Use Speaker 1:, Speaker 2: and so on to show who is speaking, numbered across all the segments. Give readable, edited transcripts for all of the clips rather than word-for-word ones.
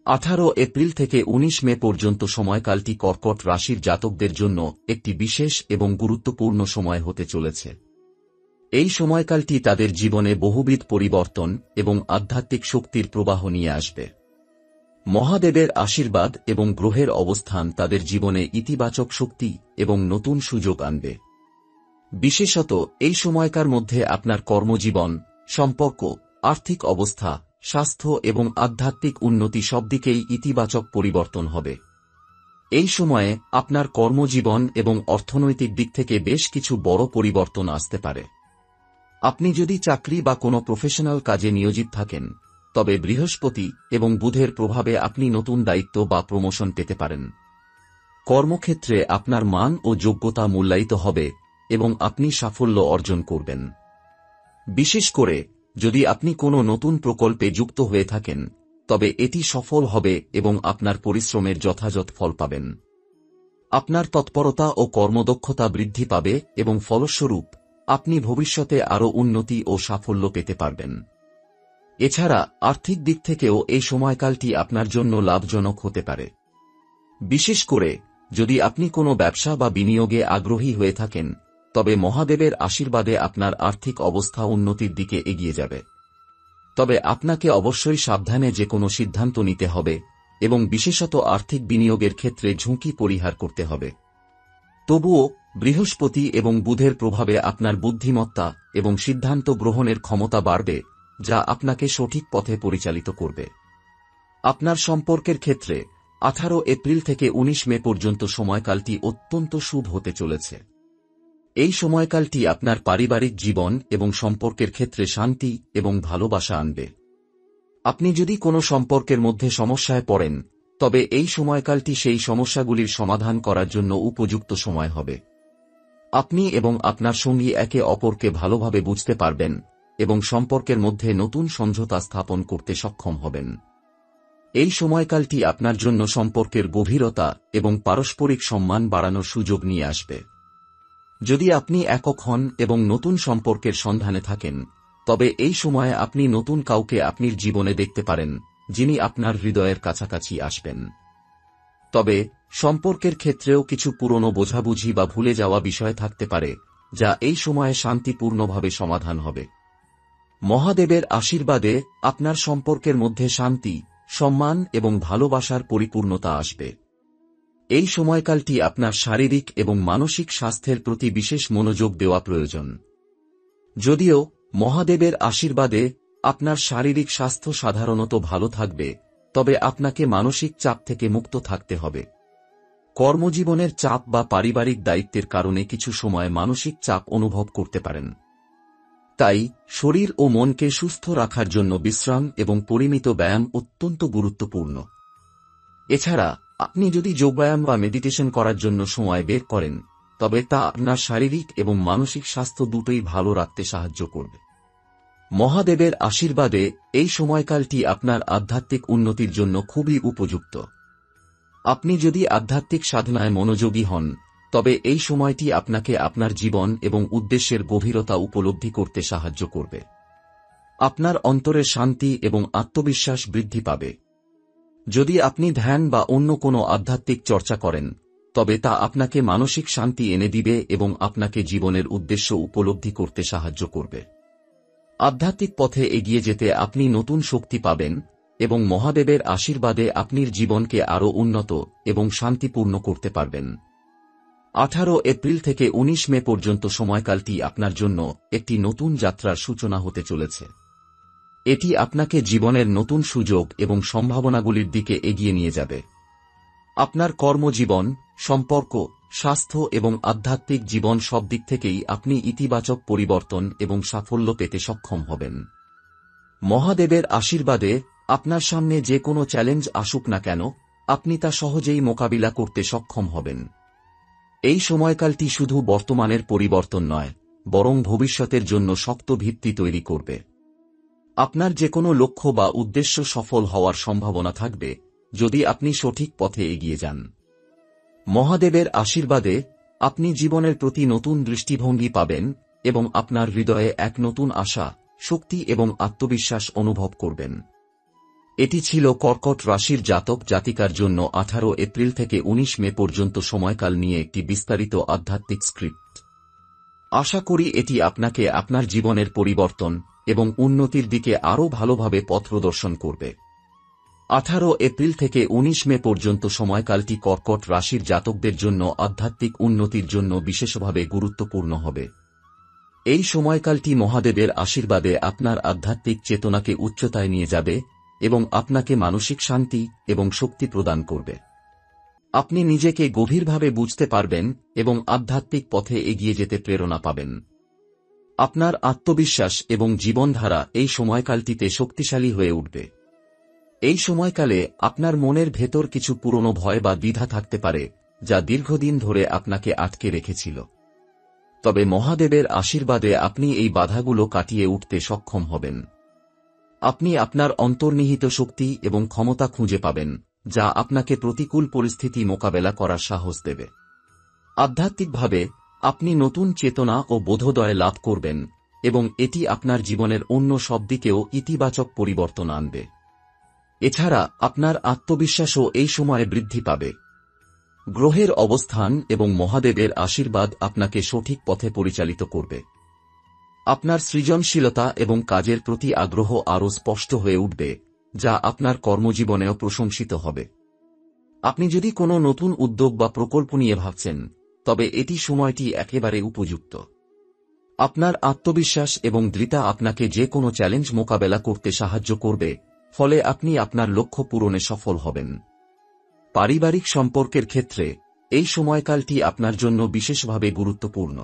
Speaker 1: 18 April থেকে 19 মে পর্যন্ত সময়কালটি কর্কট রাশির জাতকদের জন্য একটি বিশেষ এবং গুরুত্বপূর্ণ সময় হতে চলেছে। এই সময়কালটি তাদের জীবনে বহুবিধ পরিবর্তন এবং আধ্যাত্মিক শক্তির প্রবাহ নিয়ে আসবে। মহাদেবের আশীর্বাদ এবং গ্রহের অবস্থান তাদের জীবনে ইতিবাচক শক্তি এবং নতুন সুযোগ আনবে। বিশেষত এই সময়কার মধ্যে আপনার কর্মজীবন, সম্পর্ক, আর্থিক অবস্থা, স্বাস্থ্য এবং আধ্যাত্মিক উন্নতি সব দিকেই ইতিবাচক পরিবর্তন হবে। এই সময়ে আপনার কর্মজীবন এবং অর্থনৈতিক দিক থেকে বেশ কিছু বড় পরিবর্তন আসতে পারে। আপনি যদি চাকরি বা কোনো প্রফেশনাল কাজে নিয়োজিত থাকেন, তবে বৃহস্পতি এবং বুধের প্রভাবে আপনি নতুন দায়িত্ব বা প্রমোশন পেতে পারেন। কর্মক্ষেত্রে আপনার মান ও যোগ্যতা মূল্যায়িত হবে এবং আপনি সাফল্য অর্জন করবেন। বিশেষ করে যদি আপনি কোনো নতুন প্রকল্পে যুক্ত হয়ে থাকেন, তবে এটি সফল হবে এবং আপনার পরিশ্রমের যথাযথ ফল পাবেন। আপনার তৎপরতা ও কর্মদক্ষতা বৃদ্ধি পাবে এবং ফলস্বরূপ আপনি ভবিষ্যতে আরও উন্নতি ও সাফল্য পেতে পারবেন। এছাড়া আর্থিক দিক থেকেও এই সময়কালটি আপনার জন্য লাভজনক হতে পারে। বিশেষ করে যদি আপনি কোনো ব্যবসা বা বিনিয়োগে আগ্রহী হয়ে থাকেন, তবে মহাদেবের আশীর্বাদে আপনার আর্থিক অবস্থা উন্নতির দিকে এগিয়ে যাবে। তবে আপনাকে অবশ্যই সাবধানে যে কোনো সিদ্ধান্ত নিতে হবে এবং বিশেষত আর্থিক বিনিয়োগের ক্ষেত্রে ঝুঁকি পরিহার করতে হবে। তবুও বৃহস্পতি এবং বুধের প্রভাবে আপনার বুদ্ধিমত্তা এবং সিদ্ধান্ত গ্রহণের ক্ষমতা বাড়বে, যা আপনাকে সঠিক পথে পরিচালিত করবে। আপনার সম্পর্কের ক্ষেত্রে 18 এপ্রিল থেকে 19 মে পর্যন্ত সময়কালটি অত্যন্ত শুভ হতে চলেছে। এই সময়কালটি আপনার পারিবারিক জীবন এবং সম্পর্কের ক্ষেত্রে শান্তি এবং ভালোবাসা আনবে। আপনি যদি কোনো সম্পর্কের মধ্যে সমস্যায় পড়েন, তবে এই সময়কালটি সেই সমস্যাগুলির সমাধান করার জন্য উপযুক্ত সময় হবে। আপনি এবং আপনার সঙ্গী একে অপরকে ভালোভাবে বুঝতে পারবেন এবং সম্পর্কের মধ্যে নতুন সমঝোতা স্থাপন করতে সক্ষম হবেন। এই সময়কালটি আপনার জন্য সম্পর্কের গভীরতা এবং পারস্পরিক সম্মান বাড়ানোর সুযোগ নিয়ে আসবে। যদি আপনি একক হন এবং নতুন সম্পর্কের সন্ধানে থাকেন, তবে এই সময়ে আপনি নতুন কাউকে আপনার জীবনে দেখতে পারেন, যিনি আপনার হৃদয়ের কাছাকাছি আসবেন। তবে সম্পর্কের ক্ষেত্রেও কিছু পুরনো বোঝাবুঝি বা ভুলে যাওয়া বিষয় থাকতে পারে, যা এই সময়ে শান্তিপূর্ণভাবে সমাধান হবে। মহাদেবের আশীর্বাদে আপনার সম্পর্কের মধ্যে শান্তি, সম্মান এবং ভালোবাসার পরিপূর্ণতা আসবে। এই সময়কালটি আপনার শারীরিক এবং মানসিক স্বাস্থ্যের প্রতি বিশেষ মনোযোগ দেওয়া প্রয়োজন। যদিও মহাদেবের আশীর্বাদে আপনার শারীরিক স্বাস্থ্য সাধারণত ভালো থাকবে, তবে আপনাকে মানসিক চাপ থেকে মুক্ত থাকতে হবে। কর্মজীবনের চাপ বা পারিবারিক দায়িত্বের কারণে কিছু সময় মানসিক চাপ অনুভব করতে পারেন। তাই শরীর ও মনকে সুস্থ রাখার জন্য বিশ্রাম এবং পরিমিত ব্যায়াম অত্যন্ত গুরুত্বপূর্ণ। এছাড়া আপনি যদি যোগব্যায়াম বা মেডিটেশন করার জন্য সময় বের করেন, তবে তা আপনার শারীরিক এবং মানসিক স্বাস্থ্য দুটোই ভালো রাখতে সাহায্য করবে। মহাদেবের আশীর্বাদে এই সময়কালটি আপনার আধ্যাত্মিক উন্নতির জন্য খুবই উপযুক্ত। আপনি যদি আধ্যাত্মিক সাধনায় মনোযোগী হন, তবে এই সময়টি আপনাকে আপনার জীবন এবং উদ্দেশ্যের গভীরতা উপলব্ধি করতে সাহায্য করবে। আপনার অন্তরে শান্তি এবং আত্মবিশ্বাস বৃদ্ধি পাবে। যদি আপনি ধ্যান বা অন্য কোনো আধ্যাত্মিক চর্চা করেন, তবে তা আপনাকে মানসিক শান্তি এনে দিবে এবং আপনাকে জীবনের উদ্দেশ্য উপলব্ধি করতে সাহায্য করবে। আধ্যাত্মিক পথে এগিয়ে যেতে আপনি নতুন শক্তি পাবেন এবং মহাদেবের আশীর্বাদে আপনার জীবনকে আরও উন্নত এবং শান্তিপূর্ণ করতে পারবেন। 18 এপ্রিল থেকে 19 মে পর্যন্ত সময়কালটি আপনার জন্য একটি নতুন যাত্রার সূচনা হতে চলেছে। এটি আপনাকে জীবনের নতুন সুযোগ এবং সম্ভাবনাগুলির দিকে এগিয়ে নিয়ে যাবে। আপনার কর্মজীবন, সম্পর্ক, স্বাস্থ্য এবং আধ্যাত্মিক জীবন সব দিক থেকেই আপনি ইতিবাচক পরিবর্তন এবং সাফল্য পেতে সক্ষম হবেন। মহাদেবের আশীর্বাদে আপনার সামনে যে কোনো চ্যালেঞ্জ আসুক না কেন, আপনি তা সহজেই মোকাবিলা করতে সক্ষম হবেন। এই সময়কালটি শুধু বর্তমানের পরিবর্তন নয়, বরং ভবিষ্যতের জন্য শক্ত ভিত্তি তৈরি করবে। আপনার যে কোনো লক্ষ্য বা উদ্দেশ্য সফল হওয়ার সম্ভাবনা থাকবে, যদি আপনি সঠিক পথে এগিয়ে যান। মহাদেবের আশীর্বাদে আপনি জীবনের প্রতি নতুন দৃষ্টিভঙ্গি পাবেন এবং আপনার হৃদয়ে এক নতুন আশা, শক্তি এবং আত্মবিশ্বাস অনুভব করবেন। এটি ছিল কর্কট রাশির জাতক জাতিকার জন্য 18 এপ্রিল থেকে 19 মে পর্যন্ত সময়কাল নিয়ে একটি বিস্তারিত আধ্যাত্মিক স্ক্রিপ্ট। আশা করি এটি আপনাকে আপনার জীবনের পরিবর্তন এবং উন্নতির দিকে আরও ভালোভাবে পথ প্রদর্শন করবে। 18 এপ্রিল থেকে 19 মে পর্যন্ত সময়কালটি কর্কট রাশির জাতকদের জন্য আধ্যাত্মিক উন্নতির জন্য বিশেষভাবে গুরুত্বপূর্ণ হবে। এই সময়কালটি মহাদেবের আশীর্বাদে আপনার আধ্যাত্মিক চেতনাকে উচ্চতায় নিয়ে যাবে এবং আপনাকে মানসিক শান্তি এবং শক্তি প্রদান করবে। আপনি নিজেকে গভীরভাবে বুঝতে পারবেন এবং আধ্যাত্মিক পথে এগিয়ে যেতে প্রেরণা পাবেন। আপনার আত্মবিশ্বাস এবং জীবনধারা এই সময়কালটিতে শক্তিশালী হয়ে উঠবে। এই সময়কালে আপনার মনের ভেতর কিছু পুরনো ভয় বা দ্বিধা থাকতে পারে, যা দীর্ঘদিন ধরে আপনাকে আটকে রেখেছিল। তবে মহাদেবের আশীর্বাদে আপনি এই বাধাগুলো কাটিয়ে উঠতে সক্ষম হবেন। আপনি আপনার অন্তর্নিহিত শক্তি এবং ক্ষমতা খুঁজে পাবেন, যা আপনাকে প্রতিকূল পরিস্থিতি মোকাবেলা করার সাহস দেবে। আধ্যাত্মিকভাবে আপনি নতুন চেতনা ও বোধোদয় লাভ করবেন এবং এটি আপনার জীবনের অন্য সব দিকেও ইতিবাচক পরিবর্তন আনবে। এছাড়া আপনার আত্মবিশ্বাসও এই সময়ে বৃদ্ধি পাবে। গ্রহের অবস্থান এবং মহাদেবের আশীর্বাদ আপনাকে সঠিক পথে পরিচালিত করবে। আপনার সৃজনশীলতা এবং কাজের প্রতি আগ্রহ আরও স্পষ্ট হয়ে উঠবে, যা আপনার কর্মজীবনেও প্রশংসিত হবে। আপনি যদি কোনো নতুন উদ্যোগ বা প্রকল্প নিয়ে ভাবছেন, তবে এটি সময়টি একেবারে উপযুক্ত। আপনার আত্মবিশ্বাস এবং দৃঢ়তা আপনাকে যে কোনো চ্যালেঞ্জ মোকাবেলা করতে সাহায্য করবে, ফলে আপনি আপনার লক্ষ্য পূরণে সফল হবেন। পারিবারিক সম্পর্কের ক্ষেত্রে এই সময়কালটি আপনার জন্য বিশেষভাবে গুরুত্বপূর্ণ।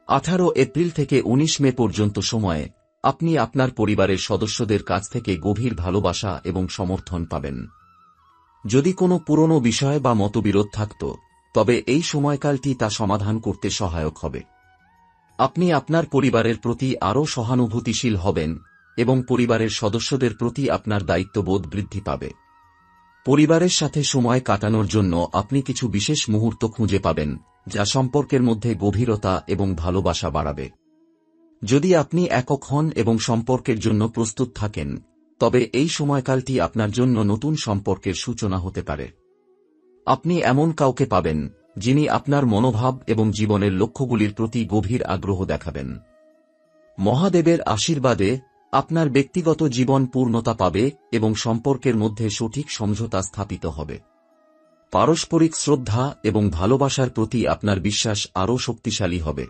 Speaker 1: 18 এপ্রিল থেকে 19 মে পর্যন্ত সময়ে আপনি আপনার পরিবারের সদস্যদের কাছ থেকে গভীর ভালোবাসা এবং সমর্থন পাবেন। যদি কোনো পুরনো বিষয় বা মতবিরোধ থাকত, তবে এই সময়কালটি তা সমাধান করতে সহায়ক হবে। আপনি আপনার পরিবারের প্রতি আরও সহানুভূতিশীল হবেন এবং পরিবারের সদস্যদের প্রতি আপনার দায়িত্ববোধ বৃদ্ধি পাবে। পরিবারের সাথে সময় কাটানোর জন্য আপনি কিছু বিশেষ মুহূর্ত খুঁজে পাবেন, যা সম্পর্কের মধ্যে গভীরতা এবং ভালোবাসা বাড়াবে। যদি আপনি একক হন এবং সম্পর্কের জন্য প্রস্তুত থাকেন, তবে এই সময়কালটি আপনার জন্য নতুন সম্পর্কের সূচনা হতে পারে। আপনি এমন কাউকে পাবেন, যিনি আপনার মনোভাব এবং জীবনের লক্ষ্যগুলির প্রতি গভীর আগ্রহ দেখাবেন। মহাদেবের আশীর্বাদে আপনার ব্যক্তিগত জীবন পূর্ণতা পাবে এবং সম্পর্কের মধ্যে সঠিক সমঝোতা স্থাপিত হবে। পারস্পরিক শ্রদ্ধা এবং ভালোবাসার প্রতি আপনার বিশ্বাস আরও শক্তিশালী হবে।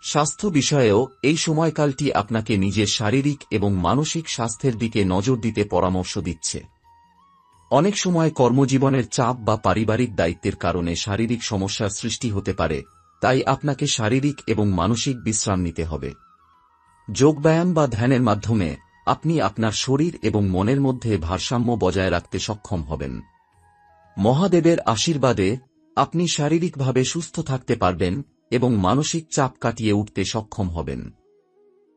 Speaker 1: স্বাস্থ্য বিষয়েও এই সময়কালটি আপনাকে নিজের শারীরিক এবং মানসিক স্বাস্থ্যের দিকে নজর দিতে পরামর্শ দিচ্ছে। অনেক সময় কর্মজীবনের চাপ বা পারিবারিক দায়িত্বের কারণে শারীরিক সমস্যার সৃষ্টি হতে পারে, তাই আপনাকে শারীরিক এবং মানসিক বিশ্রাম নিতে হবে। যোগব্যায়াম বা ধ্যানের মাধ্যমে আপনি আপনার শরীর এবং মনের মধ্যে ভারসাম্য বজায় রাখতে সক্ষম হবেন। মহাদেবের আশীর্বাদে আপনি শারীরিকভাবে সুস্থ থাকতে পারবেন এবং মানসিক চাপ কাটিয়ে উঠতে সক্ষম হবেন।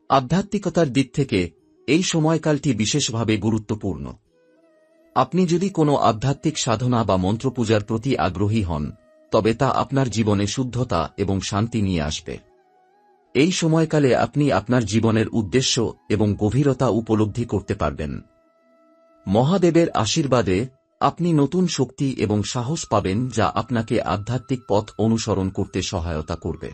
Speaker 1: আধ্যাত্মিকতার দিক থেকে এই সময়কালটি বিশেষভাবে গুরুত্বপূর্ণ। আপনি যদি কোনো আধ্যাত্মিক সাধনা বা মন্ত্রপূজার প্রতি আগ্রহী হন, তবে তা আপনার জীবনে শুদ্ধতা এবং শান্তি নিয়ে আসবে। এই সময়কালে আপনি আপনার জীবনের উদ্দেশ্য এবং গভীরতা উপলব্ধি করতে পারবেন। মহাদেবের আশীর্বাদে আপনি নতুন শক্তি এবং সাহস পাবেন, যা আপনাকে আধ্যাত্মিক পথ অনুসরণ করতে সহায়তা করবে।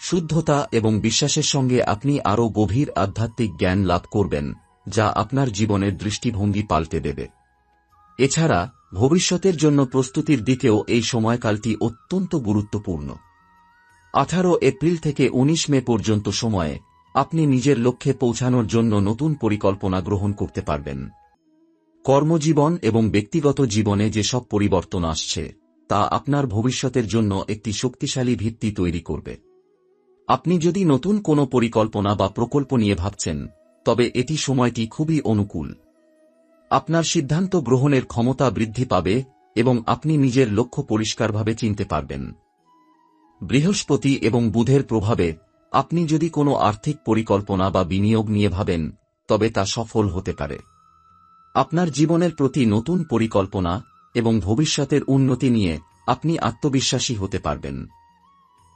Speaker 1: শুদ্ধতা এবং বিশ্বাসের সঙ্গে আপনি আরও গভীর আধ্যাত্মিক জ্ঞান লাভ করবেন, যা আপনার জীবনের দৃষ্টিভঙ্গি পাল্টে দেবে। এছাড়া ভবিষ্যতের জন্য প্রস্তুতির দিকেও এই সময়কালটি অত্যন্ত গুরুত্বপূর্ণ। 18 এপ্রিল থেকে 19 মে পর্যন্ত সময়ে আপনি নিজের লক্ষ্যে পৌঁছানোর জন্য নতুন পরিকল্পনা গ্রহণ করতে পারবেন। কর্মজীবন এবং ব্যক্তিগত জীবনে যেসব পরিবর্তন আসছে, তা আপনার ভবিষ্যতের জন্য একটি শক্তিশালী ভিত্তি তৈরি করবে। আপনি যদি নতুন কোনো পরিকল্পনা বা প্রকল্প নিয়ে ভাবছেন, তবে এটি সময়টি খুবই অনুকূল। আপনার সিদ্ধান্ত গ্রহণের ক্ষমতা বৃদ্ধি পাবে এবং আপনি নিজের লক্ষ্য পরিষ্কারভাবে চিনতে পারবেন। বৃহস্পতি এবং বুধের প্রভাবে আপনি যদি কোনো আর্থিক পরিকল্পনা বা বিনিয়োগ নিয়ে ভাবেন, তবে তা সফল হতে পারে। আপনার জীবনের প্রতি নতুন পরিকল্পনা এবং ভবিষ্যতের উন্নতি নিয়ে আপনি আত্মবিশ্বাসী হতে পারবেন।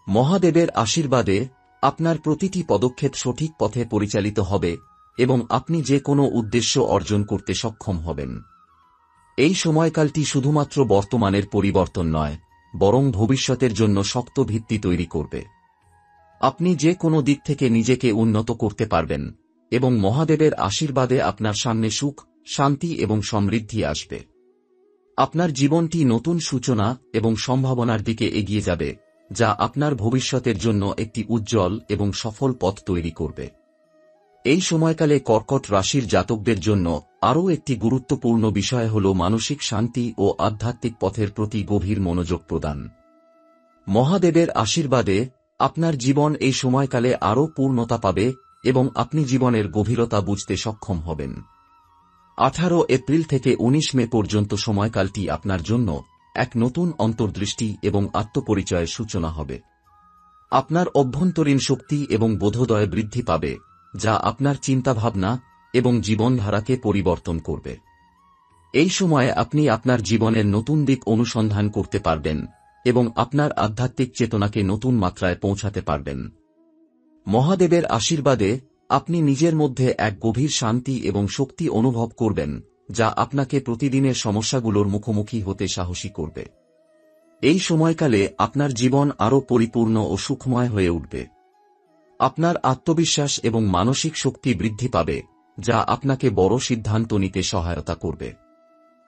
Speaker 1: মহাদেবের আশীর্বাদে আপনার প্রতিটি পদক্ষেপ সঠিক পথে পরিচালিত হবে এবং আপনি যে কোনো উদ্দেশ্য অর্জন করতে সক্ষম হবেন। এই সময়কালটি শুধুমাত্র বর্তমানের পরিবর্তন নয়, বরং ভবিষ্যতের জন্য শক্ত ভিত্তি তৈরি করবে। আপনি যে কোনো দিক থেকে নিজেকে উন্নত করতে পারবেন, এবং মহাদেবের আশীর্বাদে আপনার সামনে সুখ, শান্তি এবং সমৃদ্ধি আসবে। আপনার জীবনটি নতুন সূচনা এবং সম্ভাবনার দিকে এগিয়ে যাবে, যা আপনার ভবিষ্যতের জন্য একটি উজ্জ্বল এবং সফল পথ তৈরি করবে। এই সময়কালে কর্কট রাশির জাতকদের জন্য আরও একটি গুরুত্বপূর্ণ বিষয় হল মানসিক শান্তি ও আধ্যাত্মিক পথের প্রতি গভীর মনোযোগ প্রদান। মহাদেবের আশীর্বাদে আপনার জীবন এই সময়কালে আরও পূর্ণতা পাবে এবং আপনি জীবনের গভীরতা বুঝতে সক্ষম হবেন। 18 এপ্রিল থেকে 19 মে পর্যন্ত সময়কালটি আপনার জন্য এক নতুন অন্তর্দৃষ্টি এবং আত্মপরিচয়ের সূচনা হবে। আপনার অভ্যন্তরীণ শক্তি এবং বোধোদয় বৃদ্ধি পাবে, যা আপনার চিন্তাভাবনা এবং জীবনধারাকে পরিবর্তন করবে। এই সময়ে আপনি আপনার জীবনের নতুন দিক অনুসন্ধান করতে পারবেন এবং আপনার আধ্যাত্মিক চেতনাকে নতুন মাত্রায় পৌঁছাতে পারবেন। মহাদেবের আশীর্বাদে আপনি নিজের মধ্যে এক গভীর শান্তি এবং শক্তি অনুভব করবেন, যা আপনাকে প্রতিদিনের সমস্যাগুলোর মুখোমুখি হতে সাহসী করবে। এই সময়কালে আপনার জীবন আরও পরিপূর্ণ ও সুখময় হয়ে উঠবে। আপনার আত্মবিশ্বাস এবং মানসিক শক্তি বৃদ্ধি পাবে, যা আপনাকে বড় সিদ্ধান্ত নিতে সহায়তা করবে।